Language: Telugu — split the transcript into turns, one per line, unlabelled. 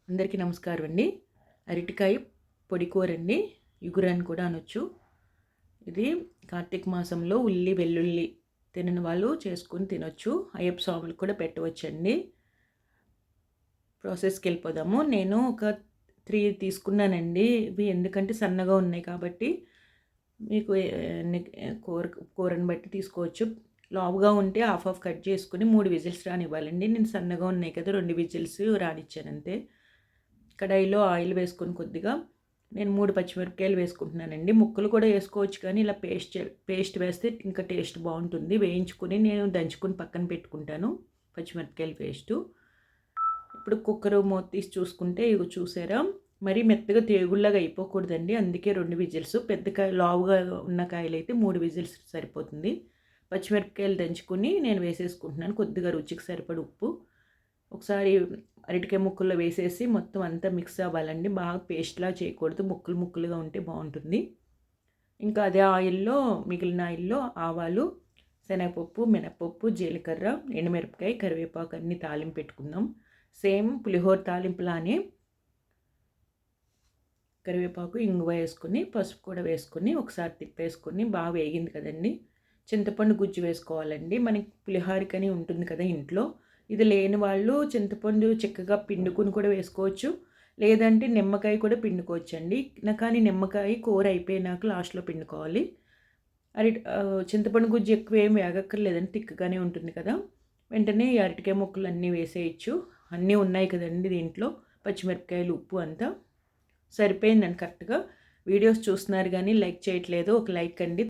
అందరికీ నమస్కారం అండి. అరటికాయ పొడి కూర అండి. ఇగురు అని కూడా అనొచ్చు. ఇది కార్తీక మాసంలో ఉల్లి, వెల్లుల్లి తినని వాళ్ళు చేసుకొని తినొచ్చు. అయ్యప్ప స్వాములకు కూడా పెట్టవచ్చండి. ప్రాసెస్‌కి వెళ్ళిపోదాము. నేను ఒక 3 తీసుకున్నానండి. ఇవి ఎందుకంటే సన్నగా ఉన్నాయి కాబట్టి మీకు ఎన్ని కూరని బట్టి తీసుకోవచ్చు. లావుగా ఉంటే హాఫ్ హాఫ్ కట్ చేసుకొని 3 విజిల్స్ రానివ్వాలండి. నేను సన్నగా ఉన్నాయి కదా 2 విజిల్స్ రానిచ్చానంతే. కడాయిలో ఆయిల్ వేసుకొని కొద్దిగా నేను 3 పచ్చిమిరపకాయలు వేసుకుంటున్నానండి. ముక్కలు కూడా వేసుకోవచ్చు కానీ ఇలా పేస్ట్ వేస్తే ఇంకా టేస్ట్ బాగుంటుంది. వేయించుకొని నేను దంచుకొని పక్కన పెట్టుకుంటాను పచ్చిమిరపకాయల పేస్టు. ఇప్పుడు కుక్కర్ మూత తీసి చూసుకుంటే ఇగో చూసారా మరీ మెత్తగా తేగుల్లాగా అయిపోకూడదండి. అందుకే 2 విజిల్స్. పెద్ద లావుగా ఉన్న కాయలైతే 3 విజిల్స్ సరిపోతుంది. పచ్చిమిరపకాయలు దంచుకొని నేను వేసేసుకుంటున్నాను. కొద్దిగా రుచికి సరిపడ ఉప్పు. ఒకసారి అరటికాయ ముక్కల్లో వేసేసి మొత్తం అంతా మిక్స్ అవ్వాలండి. బాగా పేస్ట్లా చేయకూడదు. ముక్కలు ముక్కలుగా ఉంటే బాగుంటుంది. ఇంకా అదే ఆయిల్లో మిగిలిన ఆయిల్లో ఆవాలు, శనగపప్పు, మినపప్పు, జీలకర్ర, ఎండుమిరపకాయ, కరివేపాకు అన్నీ తాలింపు పెట్టుకుందాం. సేమ్ పులిహోర తాలింపులానే కరివేపాకు, ఇంగువ వేసుకొని పసుపు కూడా వేసుకొని ఒకసారి తిప్పేసుకొని బాగా వేగింది కదండి. చింతపండు గుజ్జు వేసుకోవాలండి. మనకి పులిహోరకని ఉంటుంది కదా ఇంట్లో. ఇది లేని వాళ్ళు చింతపండు చిక్కగా పిండుకుని కూడా వేసుకోవచ్చు. లేదంటే నిమ్మకాయ కూడా పిండుకోవచ్చండి. కానీ నిమ్మకాయ కూర అయిపోయినాక లాస్ట్‌లో పిండుకోవాలి. చింతపండు గుజ్జు ఎక్కువ ఏమి వేగక్కర్లేదండి. తిక్కగానే ఉంటుంది కదా. వెంటనే ఈ అరటికాయ ముక్కలు అన్నీ వేసేయచ్చు. అన్నీ ఉన్నాయి కదండి దీంట్లో. పచ్చిమిరపకాయలు, ఉప్పు అంతా సరిపోయిందండి కరెక్ట్‌గా. వీడియోస్ చూస్తున్నారు కానీ లైక్ చేయట్లేదు. ఒక లైక్ అండి.